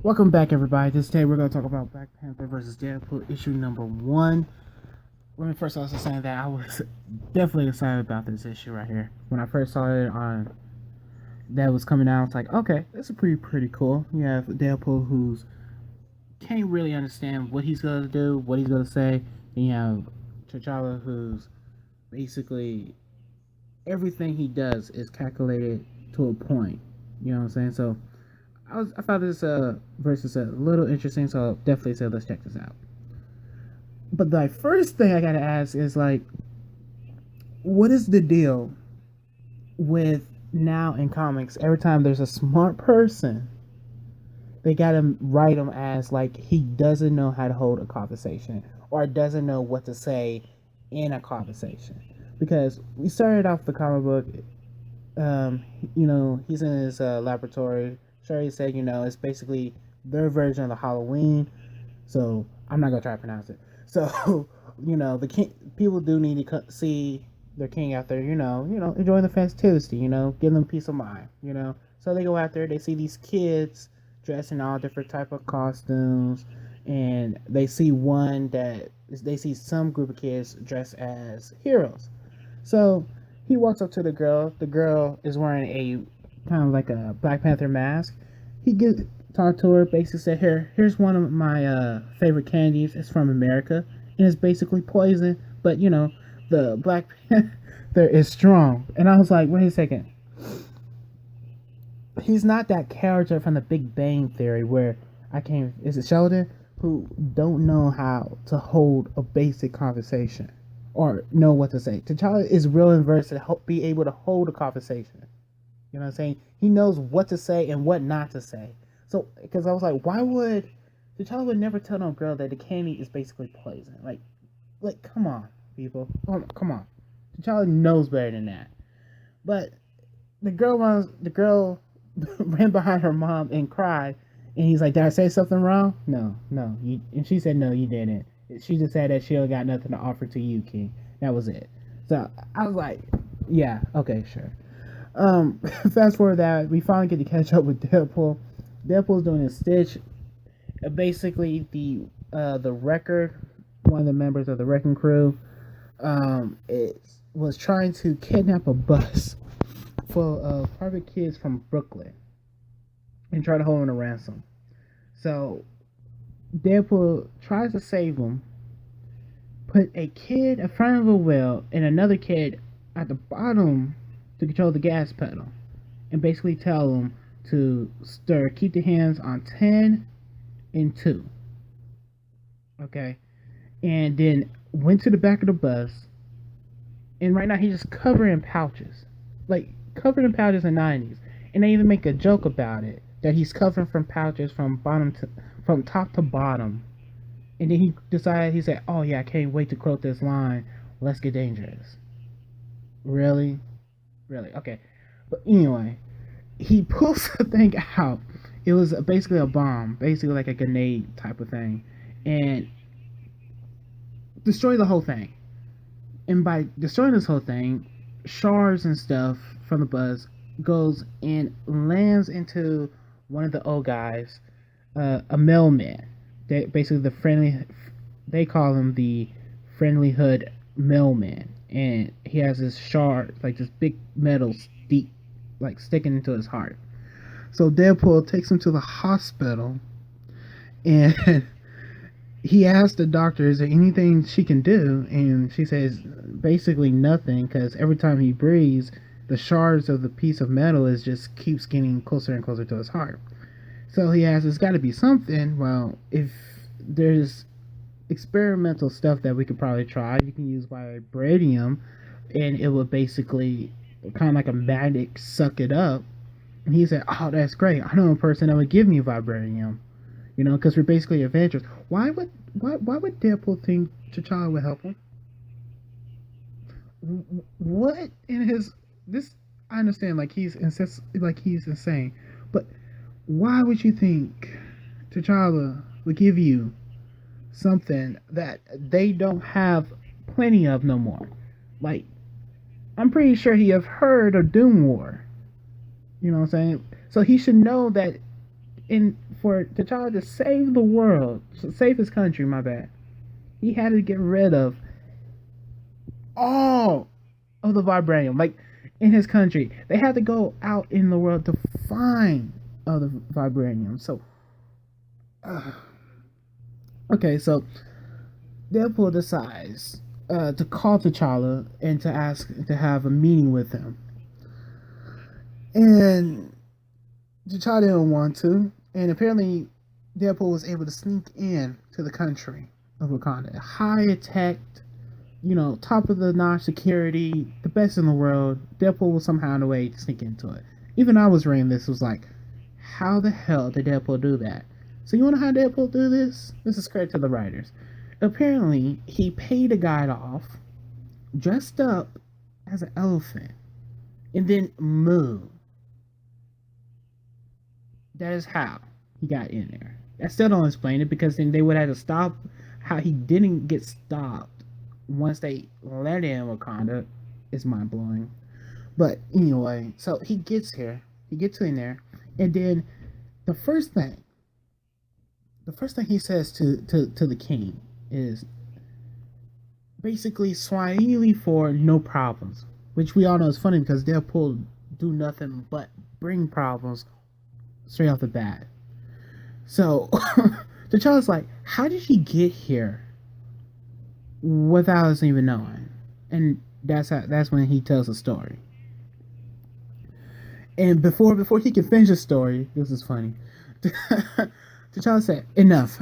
Welcome back, everybody. This day we're going to talk about Black Panther versus Deadpool, issue number one. Let me first also say that I was definitely excited about this issue right here. When I first saw it on that was coming out, it's like, okay, this is pretty cool. You have Deadpool who's can't really understand what he's gonna do, what he's gonna say. And you have T'Challa who's basically everything he does is calculated to a point. You know what I'm saying? So I thought this versus a little interesting, so I'll definitely say let's check this out. But the first thing I gotta ask is like, what is the deal with now in comics? Every time there's a smart person, they gotta write him as like he doesn't know how to hold a conversation or doesn't know what to say in a conversation. Because we started off the comic book, he's in his laboratory. Sherry said, it's basically their version of the Halloween. So I'm not gonna try to pronounce it. So, the king people do need to see their king out there, enjoying the festivity, giving them peace of mind. So they go out there, they see these kids dressed in all different type of costumes, and they see some group of kids dressed as heroes. So he walks up to the girl. The girl is wearing a kind of like a Black Panther mask. He talked to her, basically said, here's one of my favorite candies. It's from America, and it's basically poison, but the Black Panther is strong. And I was like, wait a second. He's not that character from the Big Bang Theory where is it Sheldon, who don't know how to hold a basic conversation or know what to say. T'Challa is real inverse to be able to hold a conversation. You know what I'm saying? He knows what to say and what not to say. So, because I was like, why would T'Challa would never tell no girl that the candy is basically poison? Like, come on, people, come on. T'Challa knows better than that. But the girl ran behind her mom and cried, and he's like, "Did I say something wrong?" No. And she said, "No, you didn't." She just said that she don't got nothing to offer to you, King. That was it. So I was like, yeah, okay, sure. Fast forward that we finally get to catch up with Deadpool. Deadpool's doing a stitch. Basically, the record, one of the members of the wrecking crew, was trying to kidnap a bus full of private kids from Brooklyn and try to hold them to ransom. So Deadpool tries to save them, put a kid in front of a wheel and another kid at the bottom to control the gas pedal, and basically tell them to keep the hands on 10 and 2. Okay? And then went to the back of the bus, and right now he's just covered in pouches. Like, covered in pouches in the 90s. And they even make a joke about it, that he's covered from pouches from top to bottom. And then he said, oh yeah, I can't wait to quote this line, "Let's get dangerous." Really? Okay. But anyway, he pulls the thing out. It was basically a bomb, basically like a grenade type of thing, and destroy the whole thing. And by destroying this whole thing, shards and stuff from the bus goes and lands into one of the old guys, a mailman. Basically they call him the friendly hood mailman, and he has this shard, like this big metal deep, like sticking into his heart. So Deadpool takes him to the hospital, and he asks the doctor, "Is there anything she can do?" And she says basically nothing, because every time he breathes, the shards of the piece of metal just keeps getting closer and closer to his heart. So he asks, "There's got to be something." Well, if there's experimental stuff that we could probably try, you can use vibranium, and it would basically kind of like a magnet suck it up. And he said, "Oh, that's great. I know a person that would give me vibranium, because we're basically Avengers." Why would Deadpool think T'Challa would help him? What in his this? I understand, like he's insane, but why would you think T'Challa would give you something that they don't have plenty of no more? Like, I'm pretty sure he have heard of Doom War. You know what I'm saying? So he should know that And for T'Challa to save the world, save his country, my bad, he had to get rid of all of the vibranium. Like in his country, they had to go out in the world to find other vibranium. So, uh, okay, so Deadpool decides to call T'Challa and to ask to have a meeting with him. And T'Challa didn't want to, and apparently Deadpool was able to sneak in to the country of Wakanda. High tech, top of the notch security, the best in the world. Deadpool was somehow in a way to sneak into it. Even I was reading this, was like, how the hell did Deadpool do that? So you want to know how Deadpool do this? This is credit to the writers. Apparently, he paid a guy off, dressed up as an elephant, and then moved. That is how he got in there. I still don't explain it because then they would have to stop how he didn't get stopped once they let in Wakanda is mind blowing. But anyway, so he gets here, he gets in there, and then the first thing he says to the king is basically Swahili for no problems, which we all know is funny because Deadpool do nothing but bring problems straight off the bat. So T'Challa's like, how did he get here without us even knowing? And that's when he tells the story. And before he can finish the story, this is funny. T'Challa said, "Enough!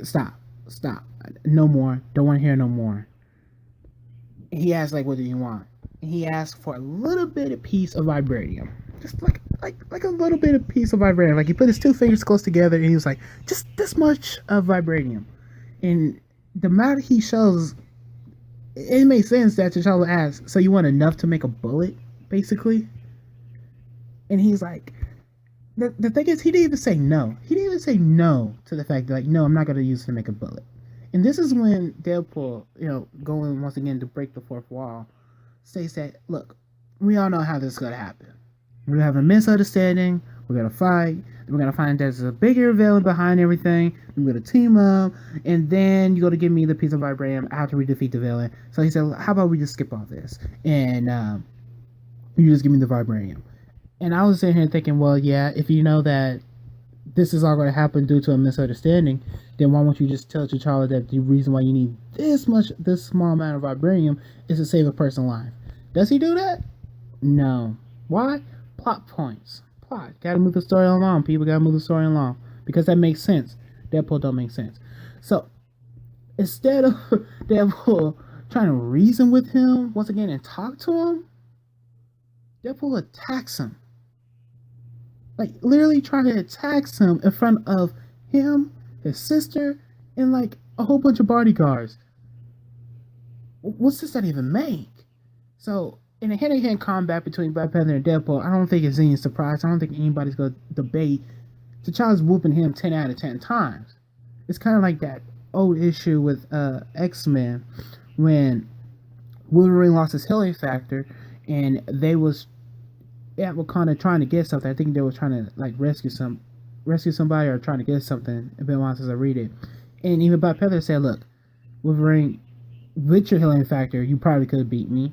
Stop! No more. Don't want to hear no more." He asked, like, "What do you want?" And he asked for a little bit of piece of vibranium, just like a little bit of piece of vibranium. Like he put his two fingers close together, and he was like, "Just this much of vibranium." And the amount he shows, it makes sense that T'Challa asked, "So you want enough to make a bullet, basically?" And he's like, the thing is, he didn't even say no. He didn't even say no to the fact that, like, no, I'm not going to use it to make a bullet. And this is when Deadpool, going once again to break the fourth wall, states that, look, we all know how this is going to happen. We're going to have a misunderstanding. We're going to fight. We're going to find there's a bigger villain behind everything. We're going to team up. And then you're going to give me the piece of vibranium after we defeat the villain. So he said, how about we just skip all this? And you just give me the vibranium. And I was sitting here thinking, well, yeah, if you know that this is all going to happen due to a misunderstanding, then why won't you just tell T'Challa that the reason why you need this small amount of vibranium is to save a person's life? Does he do that? No. Why? Plot points. Plot. Gotta move the story along. People gotta move the story along. Because that makes sense. Deadpool don't make sense. So, instead of Deadpool trying to reason with him once again and talk to him, Deadpool attacks him. Like, literally trying to attack him in front of him, his sister, and, like, a whole bunch of bodyguards. What's this that even make? So, in a hand-to-hand combat between Black Panther and Deadpool, I don't think it's any surprise. I don't think anybody's going to debate. T'Challa's whooping him 10 out of 10 times. It's kind of like that old issue with X-Men when Wolverine lost his healing factor and they was at Wakanda trying to get something. I think they were trying to, like, rescue somebody or trying to get something. And Ben wants us to read it. And even Black Panther said, look, Wolverine, with your healing factor, you probably could have beat me.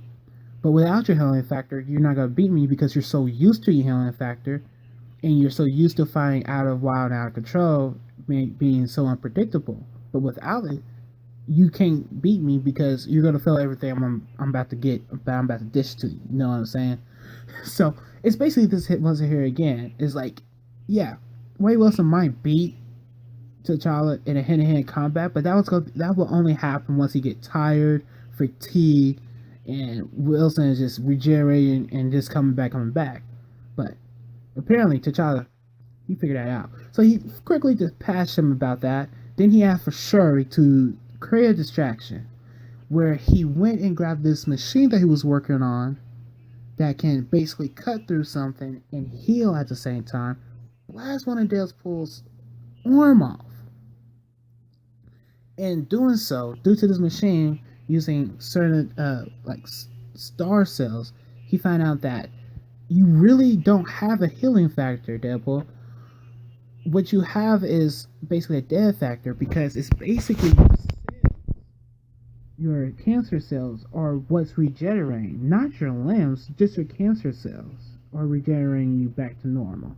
But without your healing factor, you're not going to beat me because you're so used to your healing factor. And you're so used to fighting out of wild and out of control, being so unpredictable. But without it, you can't beat me because you're going to feel everything I'm about to dish to you. You know what I'm saying? So, it's basically this hit wasn't here again. It's like, yeah, Wade Wilson might beat T'Challa in a hand-to-hand combat, but that will only happen once he get tired, fatigued, and Wilson is just regenerating and just coming back. But apparently T'Challa, he figured that out. So he quickly dispatched him about that. Then he asked for Shuri to create a distraction where he went and grabbed this machine that he was working on that can basically cut through something and heal at the same time, blast one of Deadpool's arm off. In doing so, due to this machine using certain star cells, he found out that you really don't have a healing factor, Deadpool. what you have is basically a death factor because it's basically your cancer cells are what's regenerating, not your limbs, just your cancer cells are regenerating you back to normal.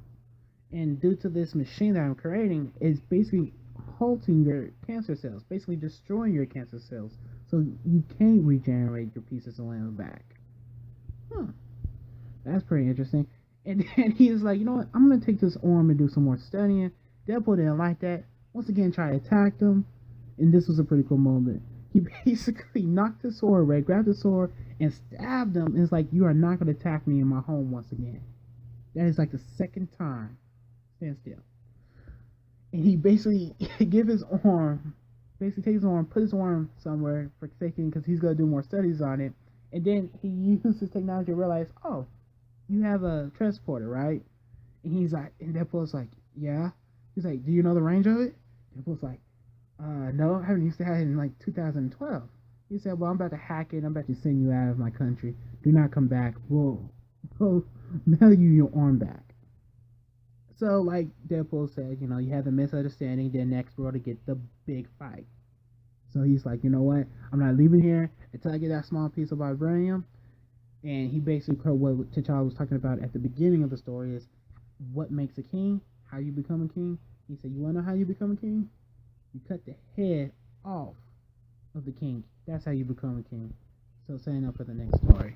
And due to this machine that I'm creating, it's basically halting your cancer cells, basically destroying your cancer cells, so you can't regenerate your pieces of limbs back. Huh. That's pretty interesting. And then he's like, you know what? I'm gonna take this arm and do some more studying. Deadpool didn't like that. Once again, tried to attack him, and this was a pretty cool moment. He basically knocked his sword away, grabbed his sword, and stabbed him. And it's like, you are not gonna attack me in my home once again. That is like the second time. Stand still. And he basically give his arm, basically take his arm, put his arm somewhere for safety because he's gonna do more studies on it. And then he used his technology to realize, oh, you have a transporter, right? And he's like, and Deadpool's like, yeah. He's like, do you know the range of it? Deadpool's like, no, I haven't used to have it in like 2012. He said, well, I'm about to hack it. I'm about to send you out of my country. Do not come back. We'll mail you your arm back. So, like Deadpool said, you have the misunderstanding. Then next we're going to get the big fight. So he's like, you know what? I'm not leaving here until I get that small piece of vibranium. And he basically heard what T'Challa was talking about at the beginning of the story is what makes a king, how you become a king. He said, you want to know how you become a king? You cut the head off of the king. That's how you become a king. So sign up for the next story.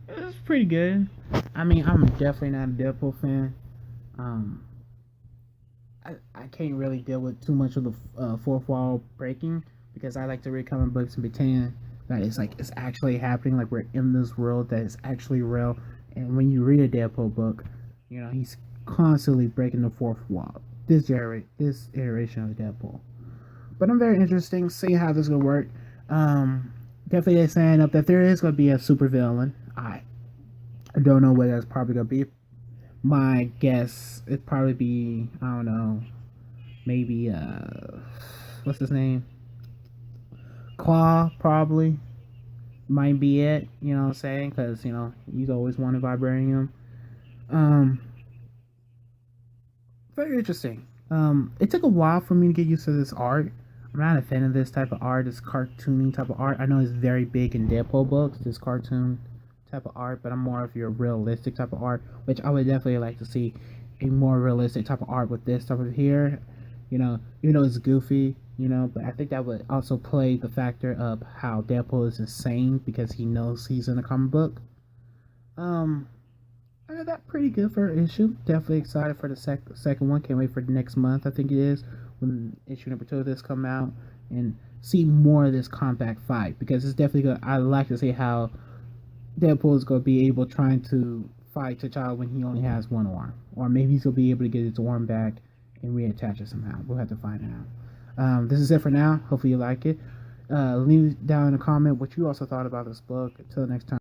It was pretty good. I mean, I'm definitely not a Deadpool fan. Um, I can't really deal with too much of the fourth wall breaking because I like to read comic books and pretend that it's actually happening, like we're in this world that is actually real. And when you read a Deadpool book, he's constantly breaking the fourth wall. This iteration of Deadpool. But I'm very interested to see how this is gonna work. Definitely they're saying up that there is gonna be a super villain. I don't know what that's probably gonna be. My guess it'd probably be, I don't know, maybe what's his name? Claw probably might be it. You know what I'm saying? Because he's always wanted vibranium. Um, Very interesting. It took a while for me to get used to this art. I'm not a fan of this type of art, this cartoony type of art. I know it's very big in Deadpool books, this cartoon type of art, but I'm more of your realistic type of art, which I would definitely like to see a more realistic type of art with this type of here. Even though it's goofy, but I think that would also play the factor of how Deadpool is insane because he knows he's in a comic book. Um, I got that pretty good for an issue. Definitely excited for the second one. Can't wait for next month. I think it is when issue number 2 of this come out and see more of this combat fight because it's definitely good. I like to see how Deadpool is going to be able trying to fight T'Challa when he only has one arm, or maybe he's going to be able to get his arm back and reattach it somehow. We'll have to find out. This is it for now. Hopefully you like it. Leave down in a comment what you also thought about this book. Until next time.